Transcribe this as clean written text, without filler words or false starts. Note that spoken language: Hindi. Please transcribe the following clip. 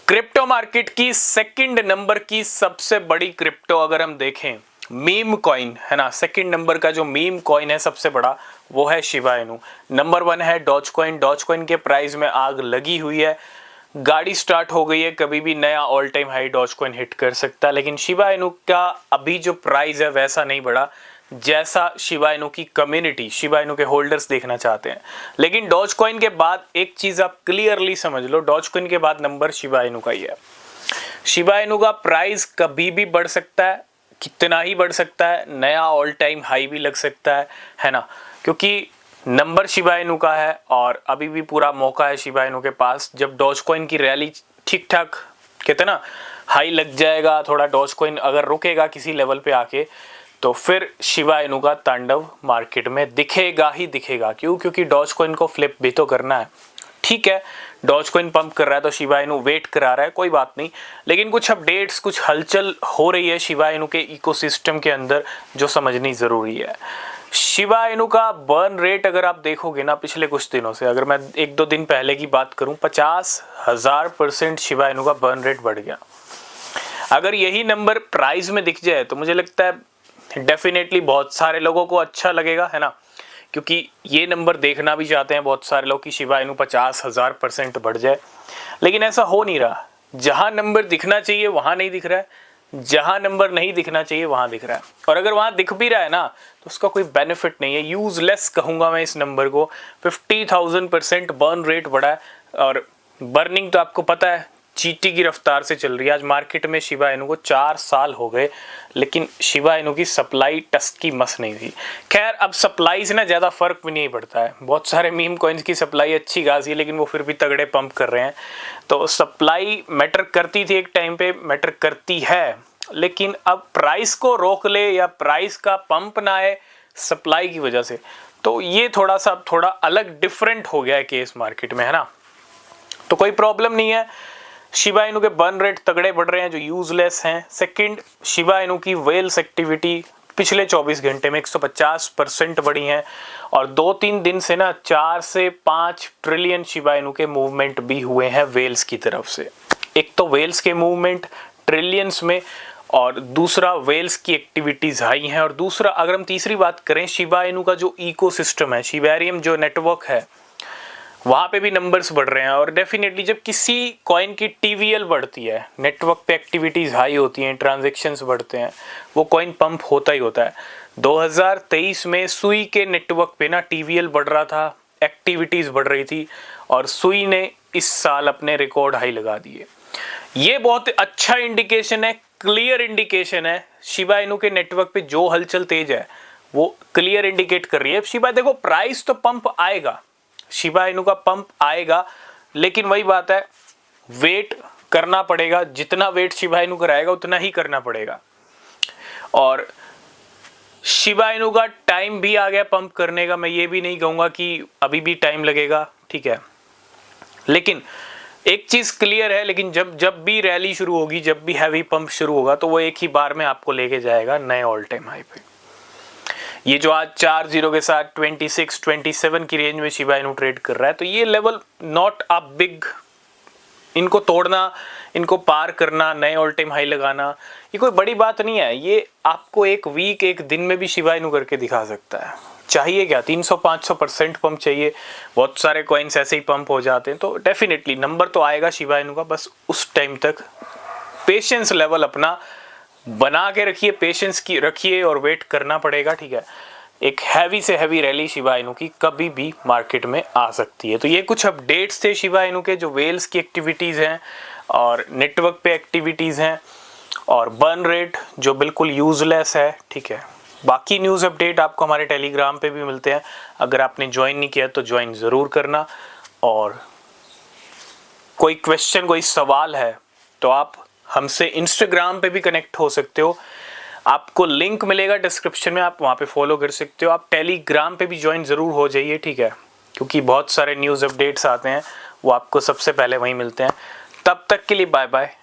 क्रिप्टो मार्केट की सेकंड नंबर की सबसे बड़ी क्रिप्टो अगर हम देखें, मीम कॉइन है ना। सेकंड नंबर का जो मीम कॉइन है सबसे बड़ा, वो है शिबा इनू। नंबर 1 है डॉज कॉइन। डॉज कॉइन के प्राइस में आग लगी हुई है, गाड़ी स्टार्ट हो गई है, कभी भी नया all time high Dogecoin hit कर सकता है। लेकिन शिबा इनू का अभी जो प्राइस है वैसा नहीं बढ़ा जैसा शिबा इनू की कम्युनिटी, शिबा इनू के होल्डर्स देखना चाहते हैं। लेकिन डॉज कॉइन के बाद एक चीज आप क्लियरली समझ लो, डॉज कॉइन के बाद नंबर शिबा इनू का ही है। शिबा इनू का प्राइस कभी भी बढ़ सकता है, कितना ही बढ़ सकता है, नया ऑल टाइम हाई भी लग सकता है ना। क्योंकि नंबर शिबा इनू का है और अभी भी पूरा मौका है शिबा इनू के पास। जब डॉज कॉइन की रैली ठीक ठाक कहते ना हाई लग जाएगा, थोड़ा डॉज कॉइन अगर रुकेगा किसी लेवल पे आके, तो फिर शिबा इनू का तांडव मार्केट में दिखेगा ही दिखेगा। क्यों? क्योंकि डॉज कॉइन को फ्लिप भी तो करना है। ठीक है, डॉज कॉइन पंप कर रहा है तो शिबा इनू वेट करा रहा है, कोई बात नहीं। लेकिन कुछ अपडेट्स, कुछ हलचल हो रही है शिबा इनू के इकोसिस्टम के अंदर जो समझनी जरूरी है। शिबा इनू का बर्न रेट अगर आप देखोगे ना पिछले कुछ दिनों से, अगर मैं 1-2 दिन पहले की बात करूं, 50,000% शिबा इनू का बर्न रेट बढ़ गया। अगर यही नंबर प्राइस में दिख जाए तो मुझे लगता है डेफिनेटली बहुत सारे लोगों को अच्छा लगेगा, है ना। क्योंकि ये नंबर देखना भी चाहते हैं बहुत सारे लोग कि शिबा इनू 50,000% बढ़ जाए। लेकिन ऐसा हो नहीं रहा। जहां नंबर दिखना चाहिए वहां नहीं दिख रहा है, जहां नंबर नहीं दिखना चाहिए वहां दिख रहा है। और अगर वहां दिख भी रहा है ना तो उसका कोई बेनिफिट नहीं है, यूजलेस कहूंगा मैं इस नंबर को। 50,000% बर्न रेट बढ़ा है और बर्निंग तो आपको पता है चींटी की रफ्तार से चल रही है। आज मार्केट में शिबा इनू को 4 साल हो गए, लेकिन शिबा इनू की सप्लाई टस की मस नहीं हुई। खैर, अब सप्लाई से ना ज़्यादा फर्क भी नहीं पड़ता है। बहुत सारे मीम कॉइन्स की सप्लाई अच्छी खासी है, लेकिन वो फिर भी तगड़े पंप कर रहे हैं। तो सप्लाई मैटर करती थी एक टाइम पे, मैटर करती है। लेकिन अब प्राइस को रोक ले या प्राइस का पंप ना आए सप्लाई की वजह से, तो ये थोड़ा अलग डिफरेंट हो गया है केस मार्केट में, है ना। तो कोई प्रॉब्लम नहीं है। शिबा इनू के बर्न रेट तगड़े बढ़ रहे हैं जो यूजलेस हैं। सेकंड, शिबा इनू की वेल्स एक्टिविटी पिछले 24 घंटे में 150% बढ़ी है और 2-3 दिन से ना 4 से 5 ट्रिलियन शिबा इनू के मूवमेंट भी हुए हैं वेल्स की तरफ से। एक तो वेल्स के मूवमेंट ट्रिलियंस में और दूसरा वेल्स की एक्टिविटीज हाई हैं। और दूसरा, अगर हम तीसरी बात करें, शिबा इनू का जो इकोसिस्टम है, शिबेरियम जो नेटवर्क है, वहाँ पे भी नंबर्स बढ़ रहे हैं। और डेफिनेटली जब किसी कॉइन की टीवीएल बढ़ती है, नेटवर्क पे एक्टिविटीज़ हाई होती हैं, ट्रांजैक्शंस बढ़ते हैं, वो कॉइन पंप होता ही होता है। 2023 में सुई के नेटवर्क पे ना टीवीएल बढ़ रहा था, एक्टिविटीज़ बढ़ रही थी और सुई ने इस साल अपने रिकॉर्ड हाई लगा दिए। ये बहुत अच्छा इंडिकेशन है, क्लियर इंडिकेशन है। शिबा इनू के नेटवर्क पे जो हलचल तेज है वो क्लियर इंडिकेट कर रही है। शिबा देखो, प्राइस तो पंप आएगा, शिबा इनू का पंप आएगा, लेकिन वही बात है, वेट करना पड़ेगा। जितना वेट शिबा इनू कराएगा उतना ही करना पड़ेगा। और शिबा इनू का टाइम भी आ गया पंप करने का। मैं ये भी नहीं कहूंगा कि अभी भी टाइम लगेगा, ठीक है। लेकिन एक चीज क्लियर है, लेकिन जब भी रैली शुरू होगी, जब भी हैवी पंप शुरू होगा, तो वो एक ही बार में आपको लेके जाएगा नए ऑल टाइम हाई पे। ये जो आज 4-0 के साथ 26-27 की रेंज में शिबा इनू ट्रेड कर रहा है, तो ये लेवल नॉट अ बिग। इनको तोड़ना, इनको पार करना, नए ऑल टाइम हाई लगाना, ये कोई बड़ी बात नहीं है। ये आपको एक वीक, एक दिन में भी शिबा इनू करके दिखा सकता है। चाहिए क्या? 300-500% पंप चाहिए। बहुत सारे कॉइन्स ऐसे ही पंप हो जाते हैं। तो डेफिनेटली नंबर तो आएगा शिबा इनू का, बस उस टाइम तक पेशेंस लेवल अपना बना के रखिए, पेशेंस की रखिए और वेट करना पड़ेगा, ठीक है। एक हैवी से हैवी रैली शिबा इनू की कभी भी मार्केट में आ सकती है। तो ये कुछ अपडेट्स थे शिबा इनू के, जो वेल्स की एक्टिविटीज़ हैं और नेटवर्क पे एक्टिविटीज़ हैं और बर्न रेट जो बिल्कुल यूजलेस है, ठीक है। बाकी न्यूज़ अपडेट आपको हमारे टेलीग्राम पे भी मिलते हैं। अगर आपने ज्वाइन नहीं किया तो ज्वाइन ज़रूर करना। और कोई क्वेश्चन, कोई सवाल है तो आप हमसे इंस्टाग्राम पे भी कनेक्ट हो सकते हो। आपको लिंक मिलेगा डिस्क्रिप्शन में, आप वहाँ पे फॉलो कर सकते हो। आप टेलीग्राम पे भी ज्वाइन ज़रूर हो जाइए, ठीक है, क्योंकि बहुत सारे न्यूज़ अपडेट्स आते हैं, वो आपको सबसे पहले वहीं मिलते हैं। तब तक के लिए बाय बाय।